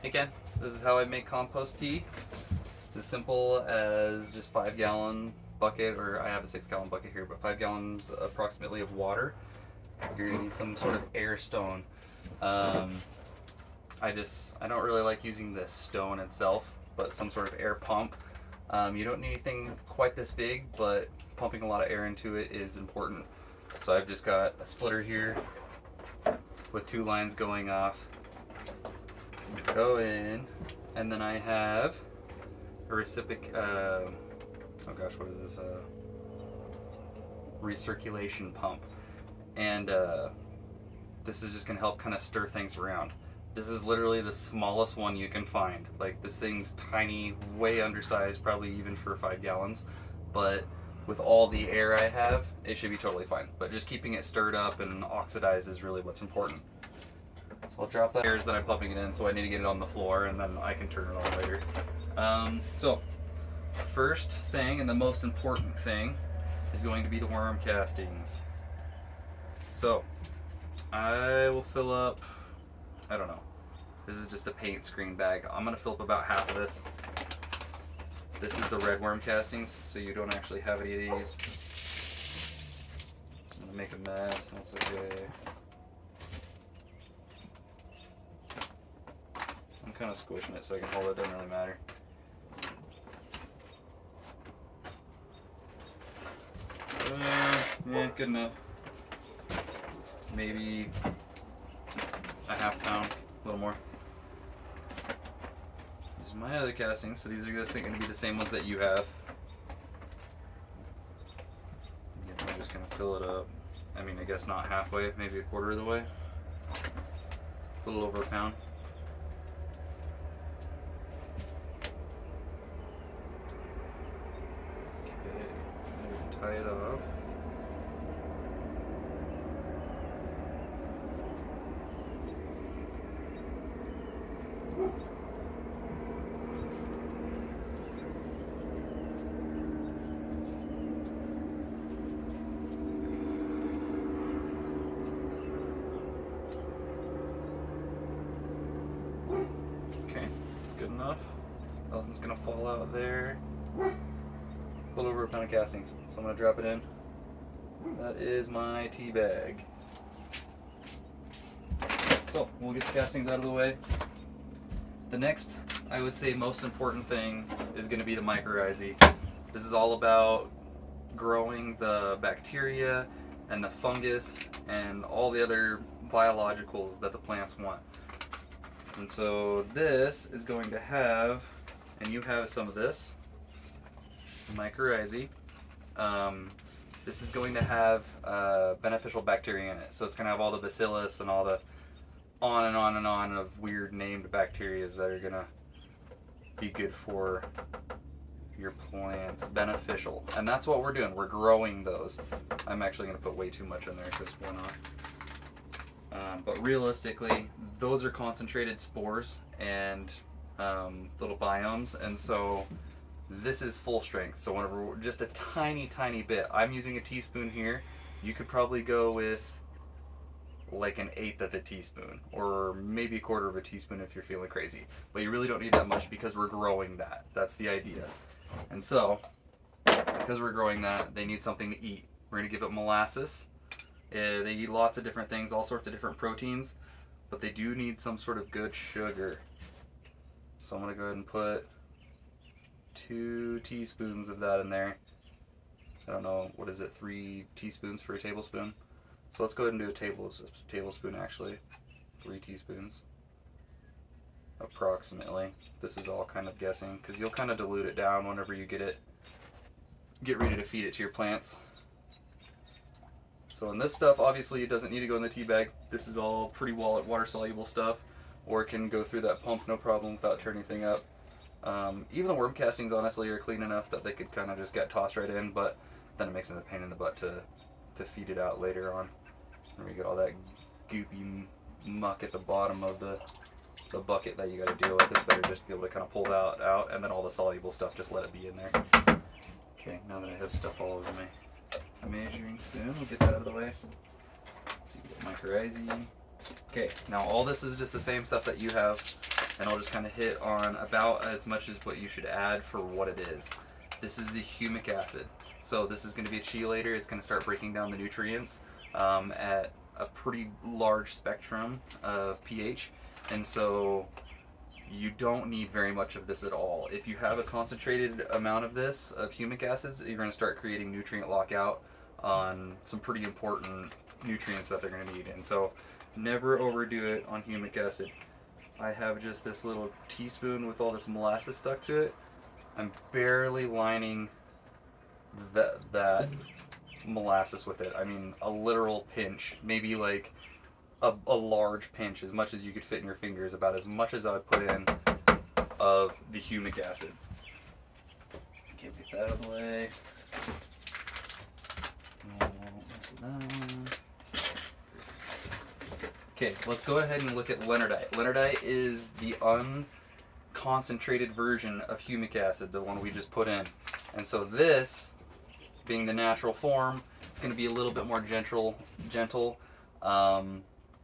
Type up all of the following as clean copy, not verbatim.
Again, this is how I make compost tea. It's as simple as just 5 gallon bucket, or I have a 6 gallon bucket here, but 5 gallons approximately of water. You're gonna need some sort of air stone. I don't really like using the stone itself, but some sort of air pump. You don't need anything quite this big, but pumping a lot of air into it is important. So I've just got a splitter here with 2 lines going off. Go in, and then I have a oh gosh, what is this? Recirculation pump. And this is just gonna help kind of stir things around. This is literally the smallest one you can find. Like, this thing's tiny, way undersized, probably even for 5 gallons. But with all the air I have, it should be totally fine. But just keeping it stirred up and oxidized is really what's important. So I'll drop that airs that I'm pumping it in, so I need to get it on the floor, and then I can turn it on later. So first thing, and the most important thing, is going to be the worm castings. So I will fill up, I don't know, this is just a paint screen bag. I'm going to fill up about half of this. This is the red worm castings, so you don't actually have any of these. I'm going to make a mess, that's okay. I'm kind of squishing it so I can hold it, doesn't really matter. Yeah, good enough. Maybe a half pound, a little more. These are my other castings, so these are just going to be the same ones that you have. Again, I'm just going to fill it up. I mean, I guess not halfway, maybe a quarter of the way. A little over a pound. Okay, tie it off. Okay, good enough. Nothing's gonna fall out there. A little over a pound of castings, so I'm gonna drop it in. That is my tea bag. So we'll get the castings out of the way. The next, I would say, most important thing is gonna be the mycorrhizae. This is all about growing the bacteria and the fungus and all the other biologicals that the plants want. And so this is going to have, and you have some of this, mycorrhizae. This is going to have beneficial bacteria in it. So it's going to have all the bacillus and all the on and on and on of weird named bacteria that are going to be good for your plants, beneficial. And that's what we're doing. We're growing those. I'm actually going to put way too much in there because why not? But realistically, those are concentrated spores and little biomes, and so this is full strength. So whenever just a tiny bit, I'm using a teaspoon here. You could probably go with like 1/8 of a teaspoon, or maybe 1/4 of a teaspoon if you're feeling crazy. But you really don't need that much because we're growing that. That's the idea. And so, because we're growing that, they need something to eat. We're going to give it molasses. They eat lots of different things, all sorts of different proteins, but they do need some sort of good sugar. So I'm going to go ahead and put 2 teaspoons of that in there. I don't know, what is it, 3 teaspoons for a tablespoon? So let's go ahead and do a tablespoon actually. 3 teaspoons. Approximately. This is all kind of guessing, because you'll kind of dilute it down whenever you get ready to feed it to your plants. So in this stuff, obviously it doesn't need to go in the tea bag. This is all pretty water soluble stuff, or it can go through that pump no problem without tearing anything up. Even the worm castings honestly are clean enough that they could kind of just get tossed right in, but then it makes it a pain in the butt to feed it out later on. And we get all that goopy muck at the bottom of the bucket that you got to deal with. It's better just to be able to kind of pull that out, and then all the soluble stuff, just let it be in there. Okay, now that I have stuff all over my measuring spoon, we'll get that out of the way. Let's see, mycorrhizae. Okay, now all this is just the same stuff that you have. and I'll just kind of hit on about as much as what you should add for what it is. This is the humic acid. So this is going to be a chelator. It's going to start breaking down the nutrients at a pretty large spectrum of pH, and so you don't need very much of this at all. If you have a concentrated amount of this, of humic acids, you're going to start creating nutrient lockout on some pretty important nutrients that they're going to need. And so never overdo it on humic acid. I have just this little teaspoon with all this molasses stuck to it. I'm barely lining that molasses with it. I mean, a literal pinch, maybe like a large pinch, as much as you could fit in your fingers, about as much as I would put in of the humic acid. Okay, get that out of the way. Okay, let's go ahead and look at leonardite. Leonardite is the unconcentrated version of humic acid, the one we just put in. And so this, being the natural form, it's going to be a little bit more gentle,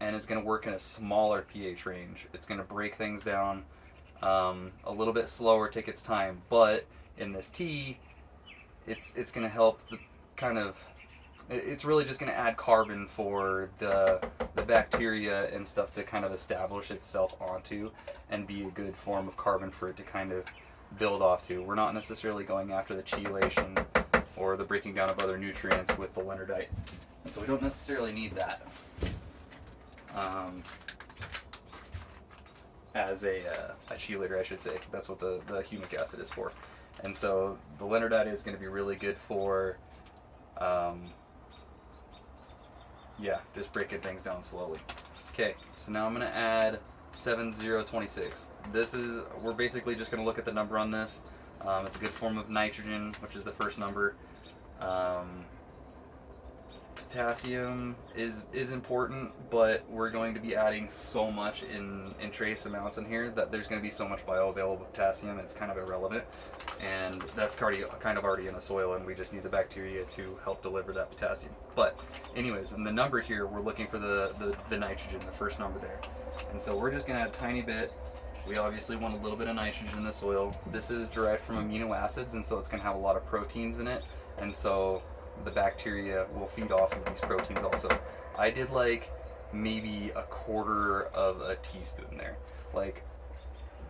and it's going to work in a smaller pH range. It's going to break things down a little bit slower, take its time. But in this tea, it's going to help the kind of, it's really just going to add carbon for the bacteria and stuff to kind of establish itself onto and be a good form of carbon for it to kind of build off to. We're not necessarily going after the chelation or the breaking down of other nutrients with the leonardite. And so we don't necessarily need that as a chelator, I should say. That's what the humic acid is for. And so the leonardite is going to be really good for just breaking things down slowly. Okay, so now I'm going to add 7026. We're basically just going to look at the number on this. It's a good form of nitrogen, which is the first number. Potassium is important, but we're going to be adding so much in trace amounts in here that there's going to be so much bioavailable potassium, it's kind of irrelevant. And that's kind of already in the soil, and we just need the bacteria to help deliver that potassium. But anyways, in the number here, we're looking for the nitrogen, the first number there. And so we're just going to add a tiny bit. We obviously want a little bit of nitrogen in the soil. This is derived from amino acids, and so it's going to have a lot of proteins in it. And so the bacteria will feed off of these proteins also. I did like maybe a quarter of a teaspoon there. Like,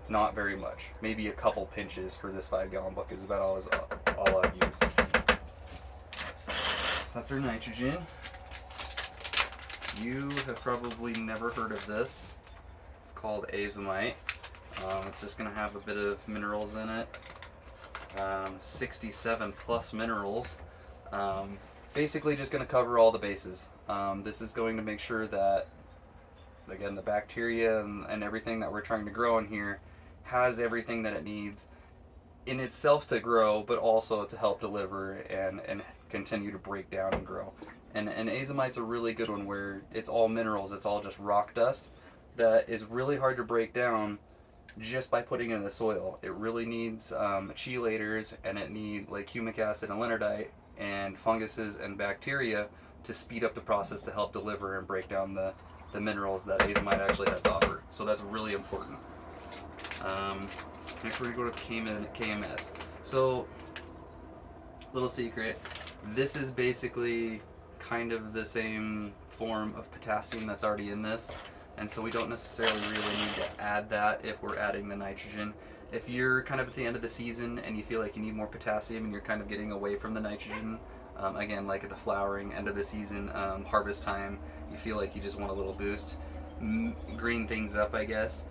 not very much. Maybe a couple pinches for this 5-gallon bucket is about all I've used. So that's our nitrogen. You have probably never heard of this. It's called azomite. It's just going to have a bit of minerals in it. 67 plus minerals. Basically just going to cover all the bases. This is going to make sure that, again, the bacteria and everything that we're trying to grow in here has everything that it needs in itself to grow, but also to help deliver and continue to break down and grow. And azomite's a really good one where it's all minerals, it's all just rock dust that is really hard to break down just by putting it in the soil. It really needs chelators, and it needs like humic acid and leonardite and funguses and bacteria to speed up the process to help deliver and break down the minerals that azomite actually has to offer. So that's really important. Next we're going to go to KMS. So, little secret, this is basically kind of the same form of potassium that's already in this, and so we don't necessarily really need to add that if we're adding the nitrogen. If you're kind of at the end of the season and you feel like you need more potassium and you're kind of getting away from the nitrogen, again, like at the flowering, end of the season, harvest time, you feel like you just want a little boost, green things up, I guess,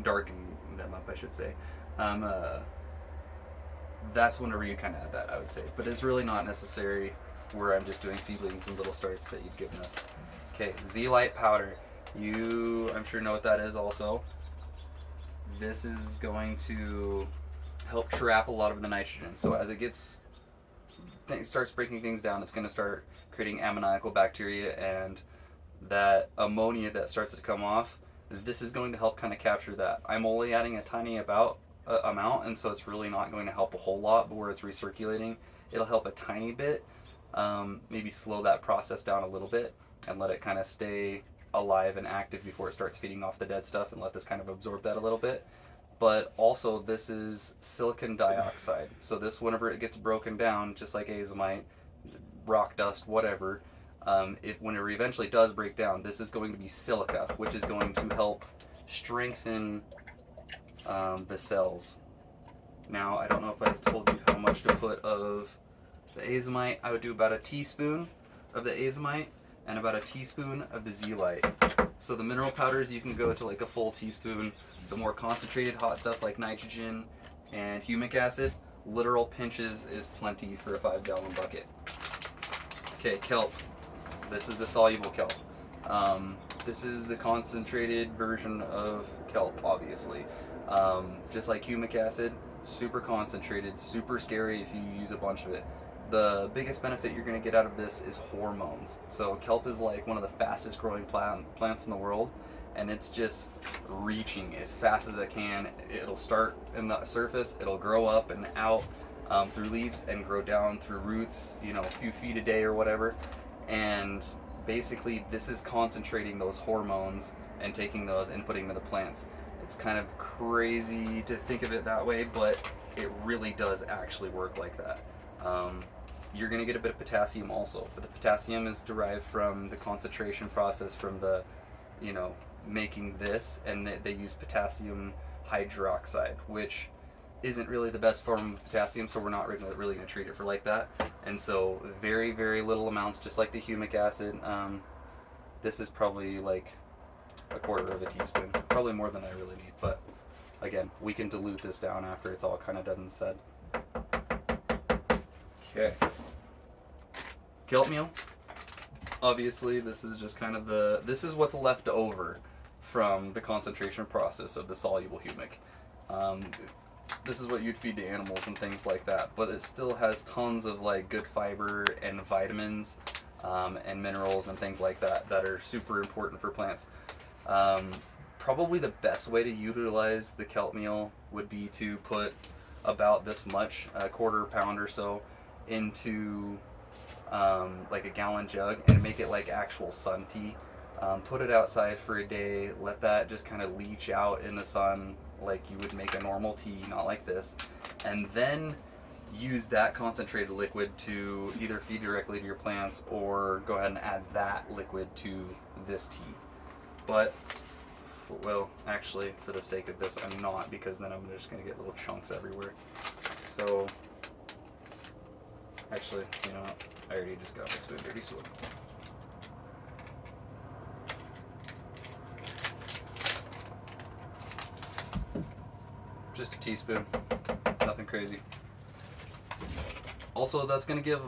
darken them up, I should say. That's whenever you kind of add that, I would say. But it's really not necessary where I'm just doing seedlings and little starts that you've given us. Okay, zeolite powder. You, I'm sure, know what that is also. This is going to help trap a lot of the nitrogen. So as it starts breaking things down, it's going to start creating ammoniacal bacteria, and that ammonia that starts to come off, this is going to help kind of capture that. I'm only adding a tiny amount, and so it's really not going to help a whole lot, but where it's recirculating, it'll help a tiny bit, maybe slow that process down a little bit and let it kind of stay alive and active before it starts feeding off the dead stuff, and let this kind of absorb that a little bit. But also, this is silicon dioxide. So this, whenever it gets broken down, just like azomite, rock dust, whatever, whenever it eventually does break down, this is going to be silica, which is going to help strengthen the cells. Now, I don't know if I told you how much to put of the azomite. I would do about a teaspoon of the azomite and about a teaspoon of the zeolite. So the mineral powders, you can go to like a full teaspoon. The more concentrated hot stuff like nitrogen and humic acid, literal pinches is plenty for a 5-gallon bucket. Okay, kelp. This is the soluble kelp. This is the concentrated version of kelp, obviously. Just like humic acid, super concentrated, super scary if you use a bunch of it. The biggest benefit you're going to get out of this is hormones. So kelp is like one of the fastest growing plants in the world, and it's just reaching as fast as it can. It'll start in the surface, it'll grow up and out through leaves and grow down through roots, a few feet a day or whatever. And basically this is concentrating those hormones and taking those and putting them to the plants. It's kind of crazy to think of it that way, but it really does actually work like that. You're going to get a bit of potassium also, but the potassium is derived from the concentration process from the, making this, and they use potassium hydroxide, which isn't really the best form of potassium, so we're not really going to treat it for like that. And so very, very little amounts, just like the humic acid. This is probably like a quarter of a teaspoon, probably more than I really need, but again, we can dilute this down after it's all kind of done and said. Okay. Kelp meal. Obviously, this is just kind of this is what's left over from the concentration process of the soluble humic. This is what you'd feed to animals and things like that, but it still has tons of like good fiber and vitamins and minerals and things like that that are super important for plants. Probably the best way to utilize the kelp meal would be to put about this much, a quarter pound or so, into like a gallon jug and make it like actual sun tea. Put it outside for a day, let that just kind of leach out in the sun like you would make a normal tea, not like this, and then use that concentrated liquid to either feed directly to your plants or go ahead and add that liquid to this tea. But, well, actually, for the sake of this, I'm not, because then I'm just going to get little chunks everywhere. So, actually, you know what? I already just got my spoon dirty, so just a teaspoon, nothing crazy. Also, that's going to give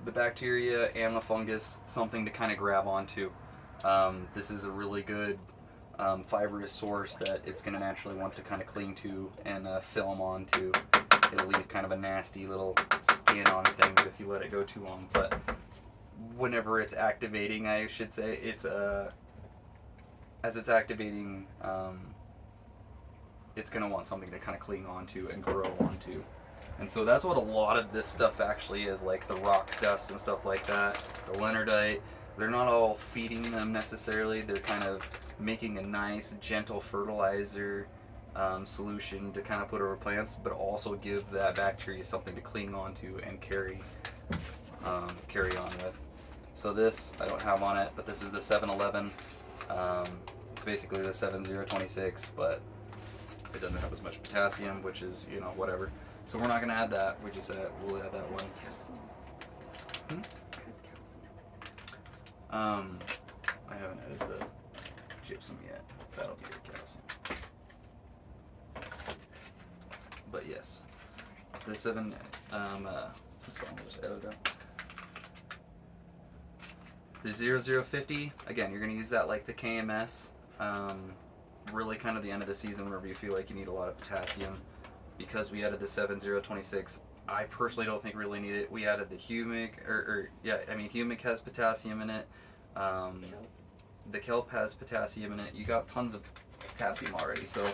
the bacteria and the fungus something to kind of grab onto. This is a really good fibrous source that it's going to naturally want to kind of cling to and film onto. It'll leave kind of a nasty little skin on things if you let it go too long. But whenever it's activating, I should say, it's as it's activating, it's going to want something to kind of cling onto and grow onto. And so that's what a lot of this stuff actually is, like the rock dust and stuff like that, the leonardite. They're not all feeding them necessarily. They're kind of making a nice, gentle fertilizer solution to kind of put over plants, but also give that bacteria something to cling onto and carry on with. So this, I don't have on it, but this is the 711. It's basically the 7026, but it doesn't have as much potassium, which is, you know, whatever. So we're not going to add that. We just we'll add that one. I haven't added the gypsum yet. That'll be your calcium. But yes, the 7. Let's go. We'll just add it down. The 0050. Again, you're going to use that like the KMS. Really, kind of the end of the season, whenever you feel like you need a lot of potassium. Because we added the 7026, I personally don't think really need it. We added the humic, humic has potassium in it. The kelp has potassium in it. You got tons of potassium already. So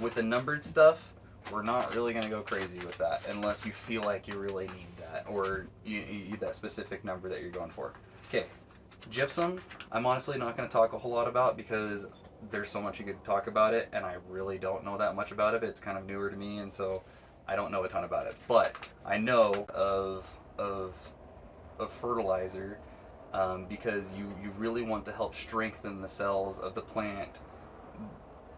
with the numbered stuff, we're not really going to go crazy with that unless you feel like you really need that or you need that specific number that you're going for. Okay, Gypsum, I'm honestly not going to talk a whole lot about because there's so much you could talk about it, and I really don't know that much about it. It's kind of newer to me, and so I don't know a ton about it. But I know of fertilizer, because you really want to help strengthen the cells of the plant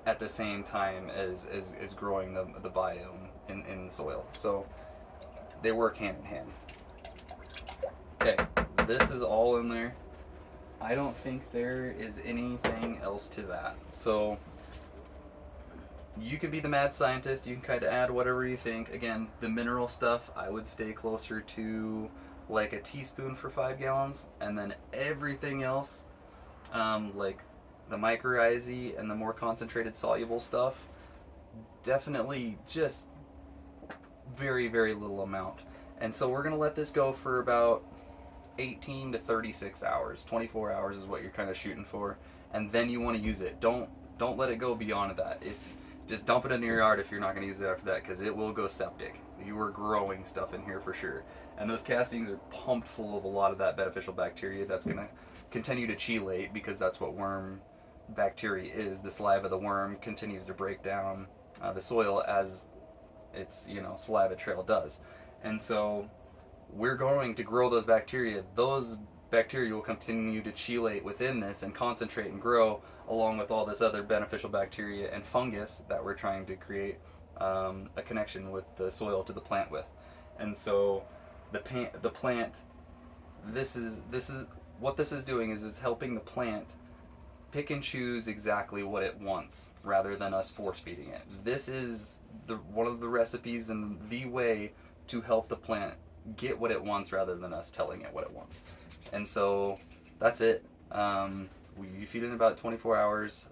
at the same time as growing the biome in the soil. So they work hand in hand. Okay, this is all in there. I don't think there is anything else to that. So you could be the mad scientist. You can kind of add whatever you think. Again, the mineral stuff, I would stay closer to like a teaspoon for 5 gallons, and then everything else, like the mycorrhizae and the more concentrated soluble stuff, definitely just very, very little amount. And so we're gonna let this go for about 18 to 36 hours. 24 hours is what you're kind of shooting for, and then you want to use it. Don't let it go beyond that. If just dump it in your yard if you're not going to use it after that, because it will go septic. You are growing stuff in here for sure, and those castings are pumped full of a lot of that beneficial bacteria that's going to continue to chelate, because that's what worm bacteria is. The saliva of the worm continues to break down the soil as its saliva trail does, and so we're going to grow those bacteria. Those bacteria will continue to chelate within this and concentrate and grow along with all this other beneficial bacteria and fungus that we're trying to create a connection with the soil to the plant with. And so the plant, this is what this is doing is it's helping the plant pick and choose exactly what it wants rather than us force feeding it. This is one of the recipes and the way to help the plant get what it wants rather than us telling it what it wants. And so that's it. You feed it in about 24 hours.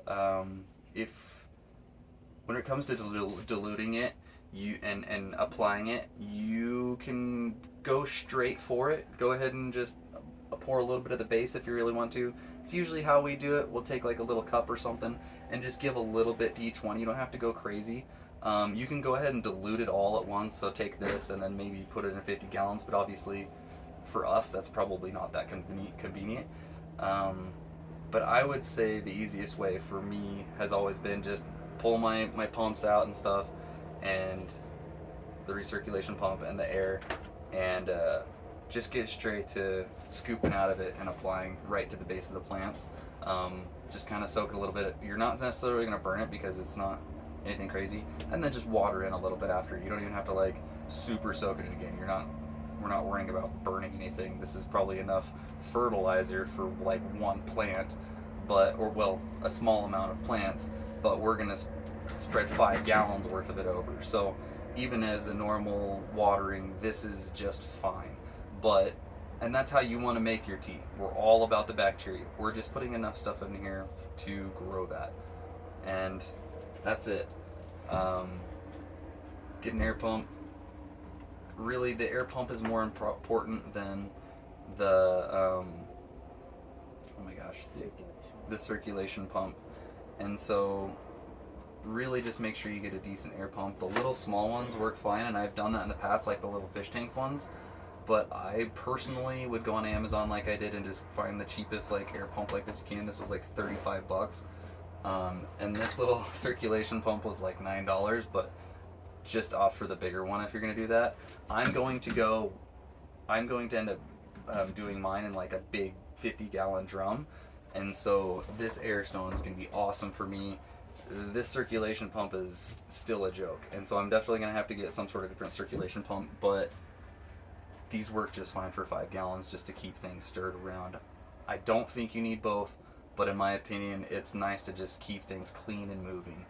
When it comes to diluting it and applying it, you can go straight for it. Go ahead and just pour a little bit of the base if you really want to. It's usually how we do it. We'll take like a little cup or something and just give a little bit to each one. You don't have to go crazy. You can go ahead and dilute it all at once. So take this and then maybe put it in 50 gallons. But obviously, for us, that's probably not that convenient. But I would say the easiest way for me has always been just pull my pumps out and stuff, and the recirculation pump and the air, and just get straight to scooping out of it and applying right to the base of the plants. Just kind of soak it a little bit. You're not necessarily going to burn it because it's not anything crazy, and then just water in a little bit after. You don't even have to like super soak it again. We're not worrying about burning anything. This is probably enough fertilizer for like one plant, or a small amount of plants, but we're gonna spread 5 gallons worth of it over. So even as a normal watering, this is just fine. And that's how you want to make your tea. We're all about the bacteria. We're just putting enough stuff in here to grow that, and that's it. Get an air pump. Really, the air pump is more important than the the circulation pump. And so really just make sure you get a decent air pump. The little small ones work fine, and I've done that in the past, like the little fish tank ones. But I personally would go on Amazon like I did and just find the cheapest like air pump like this you can. This was like $35. And this little circulation pump was like $9, but just opt for the bigger one if you're going to do that. I'm going to end up doing mine in like a big 50-gallon drum, and so this air stone is going to be awesome for me. This circulation pump is still a joke, and so I'm definitely going to have to get some sort of different circulation pump, but these work just fine for 5 gallons just to keep things stirred around. I don't think you need both, but in my opinion, it's nice to just keep things clean and moving.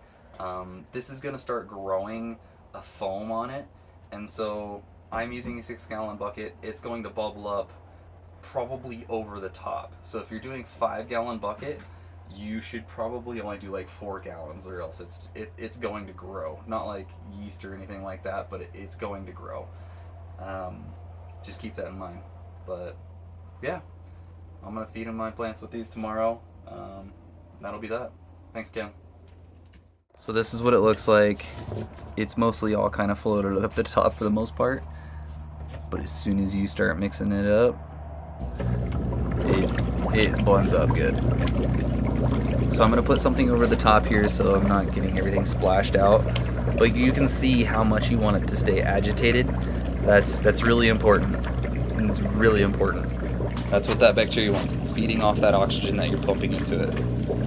This is going to start growing a foam on it, and so I'm using a 6-gallon bucket. It's going to bubble up probably over the top. So if you're doing 5-gallon bucket, you should probably only do like 4 gallons, or else it's going to grow. Not like yeast or anything like that, but it's going to grow. Just keep that in mind. But yeah, I'm gonna feed my plants with these tomorrow. That'll be that. Thanks, Ken. So this is what it looks like. It's mostly all kind of floated up the top for the most part, but as soon as you start mixing it up, it blends up good. So I'm going to put something over the top here so I'm not getting everything splashed out. But you can see how much you want it to stay agitated. That's really important. And it's really important. That's what that bacteria wants. It's feeding off that oxygen that you're pumping into it.